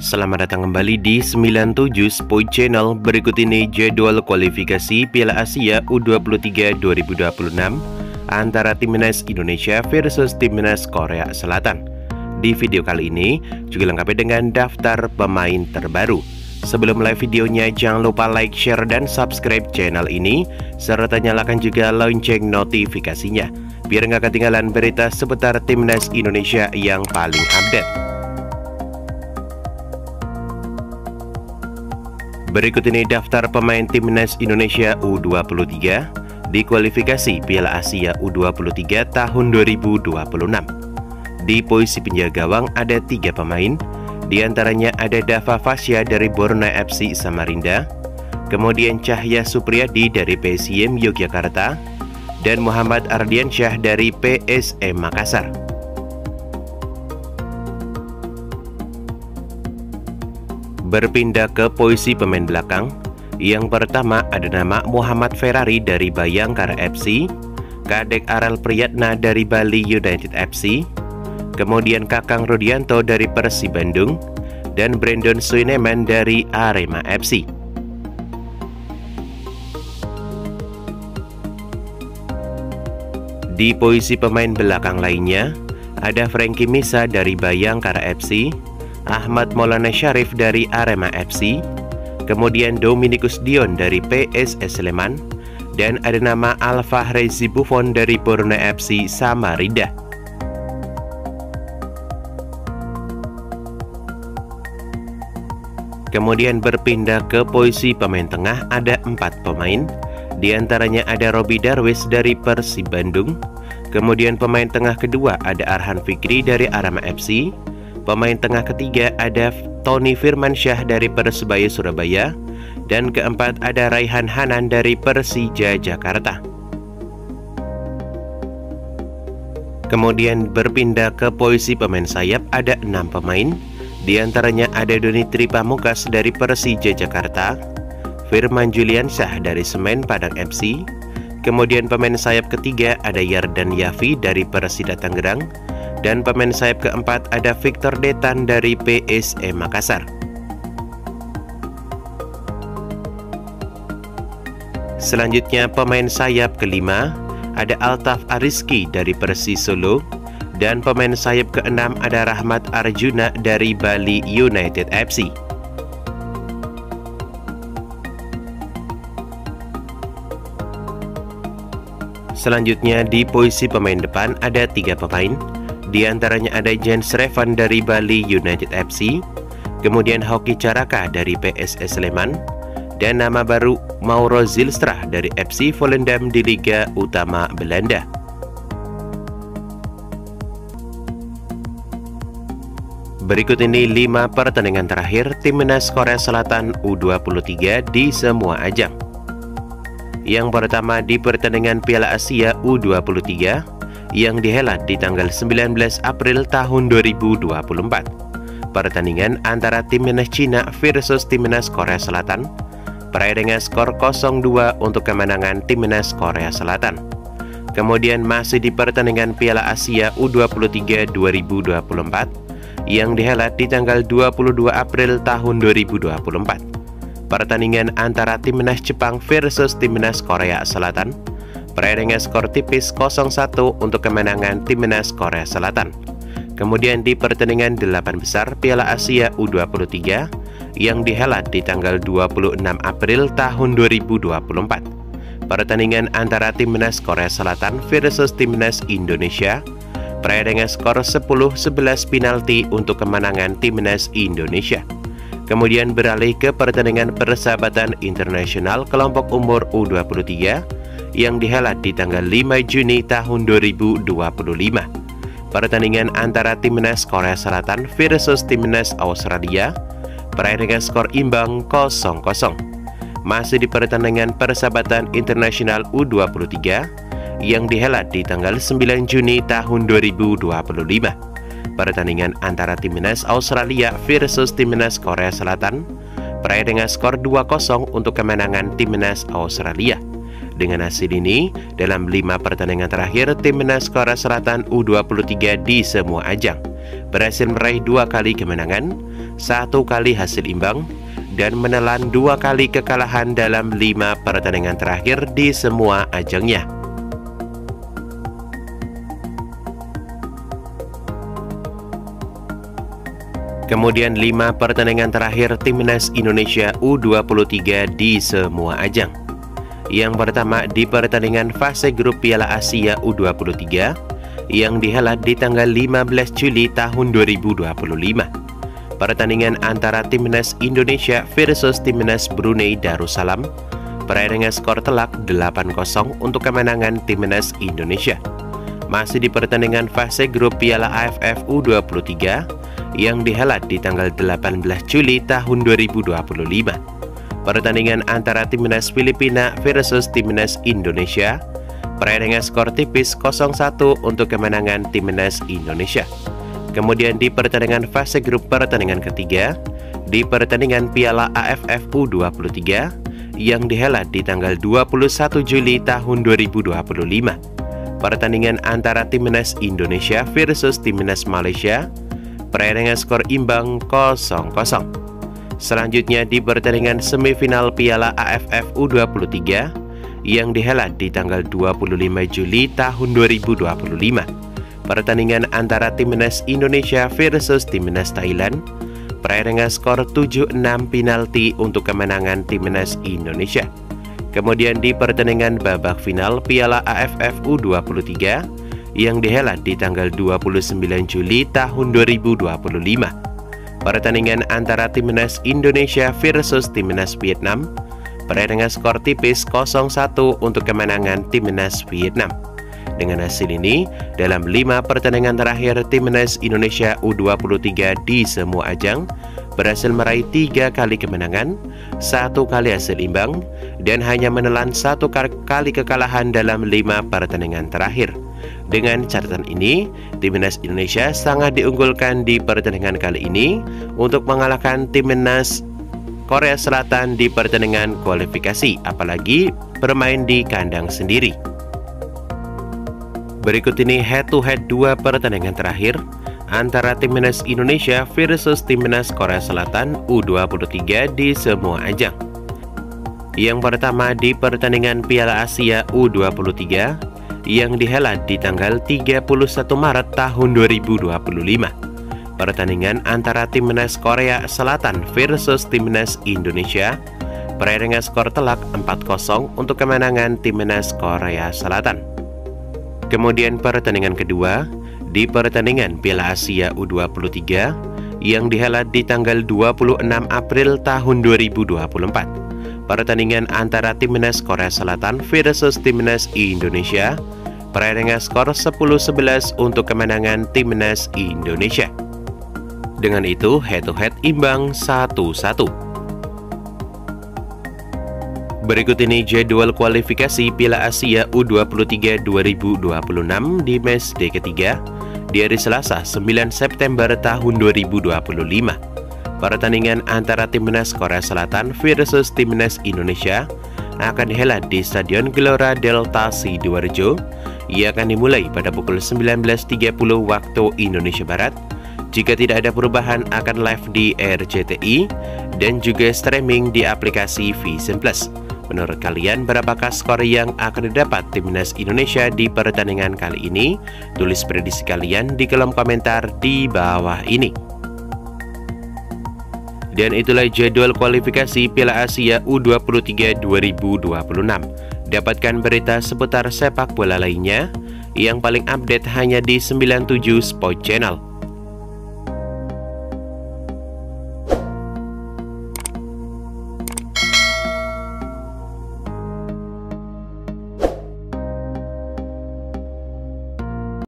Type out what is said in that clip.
Selamat datang kembali di 97 Sport Channel. Berikut ini jadwal kualifikasi Piala Asia U23 2026 antara Timnas Indonesia versus Timnas Korea Selatan. Di video kali ini juga lengkapi dengan daftar pemain terbaru. Sebelum mulai videonya, jangan lupa like, share, dan subscribe channel ini, serta nyalakan juga lonceng notifikasinya, biar nggak ketinggalan berita seputar Timnas Indonesia yang paling update. Berikut ini daftar pemain Timnas Indonesia U23 di kualifikasi Piala Asia U23 tahun 2026. Di posisi penjaga gawang ada 3 pemain, diantaranya ada Dava Fasya dari Borneo FC Samarinda, kemudian Cahya Supriyadi dari PSIM Yogyakarta, dan Muhammad Ardiansyah dari PSM Makassar. Berpindah ke posisi pemain belakang, yang pertama ada nama Muhammad Ferrari dari Bayangkara FC, Kadek Arel Priyatna dari Bali United FC, kemudian Kakang Rudianto dari Persib Bandung, dan Brandon Suineman dari Arema FC. Di posisi pemain belakang lainnya, ada Frankie Misa dari Bayangkara FC, Ahmad Maulana Syarif dari Arema FC, kemudian Dominikus Dion dari PSS Sleman, dan ada nama Al-Fahrezi Buffon dari Borneo FC Samarinda. Kemudian berpindah ke posisi pemain tengah ada 4 pemain, diantaranya ada Robi Darwis dari Persib Bandung, kemudian pemain tengah kedua ada Arhan Fikri dari Arema FC, pemain tengah ketiga ada Tony Firmansyah dari Persebaya Surabaya, dan keempat ada Raihan Hanan dari Persija Jakarta. Kemudian berpindah ke posisi pemain sayap ada 6 pemain, diantaranya ada Donitri Pamungkas dari Persija Jakarta, Firman Juliansyah dari Semen Padang FC, kemudian pemain sayap ketiga ada Yardan Yafi dari Persida Tangerang, dan pemain sayap keempat ada Victor Detan dari PSM Makassar. Selanjutnya pemain sayap kelima ada Altaf Ariski dari Persis Solo, dan pemain sayap keenam ada Rahmat Arjuna dari Bali United FC. Selanjutnya di posisi pemain depan ada 3 pemain, diantaranya ada Jens Revan dari Bali United FC, kemudian Hoki Caraka dari PSS Sleman, dan nama baru Mauro Zilstra dari FC Volendam di Liga Utama Belanda. Berikut ini 5 pertandingan terakhir Timnas Korea Selatan U23 di semua ajang. Yang pertama di pertandingan Piala Asia U23 yang dihelat di tanggal 19 April tahun 2024. Pertandingan antara Timnas Cina versus Timnas Korea Selatan, berakhir dengan skor 0-2 untuk kemenangan Timnas Korea Selatan. Kemudian masih di pertandingan Piala Asia U23 2024 yang dihelat di tanggal 22 April tahun 2024. Pertandingan antara Timnas Jepang versus Timnas Korea Selatan, berakhir dengan skor tipis 0-1 untuk kemenangan Timnas Korea Selatan. Kemudian di pertandingan 8 besar Piala Asia U23 yang dihelat di tanggal 26 April tahun 2024. Pertandingan antara Timnas Korea Selatan versus Timnas Indonesia, berakhir dengan skor 10-11 penalti untuk kemenangan Timnas Indonesia. Kemudian beralih ke pertandingan persahabatan internasional kelompok umur U23 yang dihelat di tanggal 5 Juni tahun 2025. Pertandingan antara Timnas Korea Selatan versus Timnas Australia, berakhir dengan skor imbang 0-0. Masih di pertandingan persahabatan internasional U23 yang dihelat di tanggal 9 Juni tahun 2025. Pertandingan antara Timnas Australia versus Timnas Korea Selatan, berakhir dengan skor 2-0 untuk kemenangan Timnas Australia. Dengan hasil ini, dalam 5 pertandingan terakhir Timnas Korea Selatan U23 di semua ajang berhasil meraih 2 kali kemenangan, 1 kali hasil imbang, dan menelan 2 kali kekalahan dalam 5 pertandingan terakhir di semua ajangnya. Kemudian 5 pertandingan terakhir Timnas Indonesia U23 di semua ajang. Yang pertama di pertandingan fase grup Piala Asia U23 yang dihelat di tanggal 15 Juli tahun 2025. Pertandingan antara Timnas Indonesia versus Timnas Brunei Darussalam berakhir dengan skor telak 8-0 untuk kemenangan Timnas Indonesia. Masih di pertandingan fase grup Piala AFF U23 yang dihelat di tanggal 18 Juli tahun 2025. Pertandingan antara Timnas Filipina versus Timnas Indonesia berakhir dengan skor tipis 0-1 untuk kemenangan Timnas Indonesia. Kemudian di pertandingan fase grup pertandingan ketiga, di pertandingan Piala AFF U23 yang dihelat di tanggal 21 Juli tahun 2025. Pertandingan antara Timnas Indonesia versus Timnas Malaysia berakhir dengan skor imbang 0-0. Selanjutnya di pertandingan semifinal Piala AFF U23 yang dihelat di tanggal 25 Juli tahun 2025. Pertandingan antara Timnas Indonesia versus Timnas Thailand berakhir dengan skor 7-6 penalti untuk kemenangan Timnas Indonesia. Kemudian di pertandingan babak final Piala AFF U23 yang dihelat di tanggal 29 Juli tahun 2025. Pertandingan antara Timnas Indonesia versus Timnas Vietnam berakhir dengan skor tipis 0-1 untuk kemenangan Timnas Vietnam. Dengan hasil ini, dalam 5 pertandingan terakhir Timnas Indonesia U23 di semua ajang berhasil meraih 3 kali kemenangan, 1 kali hasil imbang, dan hanya menelan 1 kali kekalahan dalam 5 pertandingan terakhir. Dengan catatan ini, Timnas Indonesia sangat diunggulkan di pertandingan kali ini untuk mengalahkan Timnas Korea Selatan di pertandingan kualifikasi, apalagi bermain di kandang sendiri. Berikut ini head-to-head 2 pertandingan terakhir antara Timnas Indonesia versus Timnas Korea Selatan U23 di semua ajang. Yang pertama di pertandingan Piala Asia U23 yang dihelat di tanggal 31 Maret tahun 2025. Pertandingan antara Timnas Korea Selatan versus Timnas Indonesia berakhir dengan skor telak 4-0 untuk kemenangan Timnas Korea Selatan. Kemudian pertandingan kedua di pertandingan Piala Asia U23 yang dihelat di tanggal 26 April tahun 2024. Pertandingan antara Timnas Korea Selatan versus Timnas Indonesia berakhir dengan skor 10-11 untuk kemenangan Timnas Indonesia. Dengan itu head-to-head imbang 1-1. Berikut ini jadwal kualifikasi Piala Asia U23 2026 di match day ketiga di hari Selasa 9 September tahun 2025. Pertandingan antara Timnas Korea Selatan versus Timnas Indonesia akan dihelat di Stadion Gelora Delta Sidoarjo. Ia akan dimulai pada pukul 19.30 waktu Indonesia Barat. Jika tidak ada perubahan akan live di RCTI dan juga streaming di aplikasi Vision Plus. Menurut kalian, berapakah skor yang akan didapat Timnas Indonesia di pertandingan kali ini? Tulis prediksi kalian di kolom komentar di bawah ini. Dan itulah jadwal kualifikasi Piala Asia U23 2026. Dapatkan berita seputar sepak bola lainnya yang paling update hanya di 97 Sport Channel.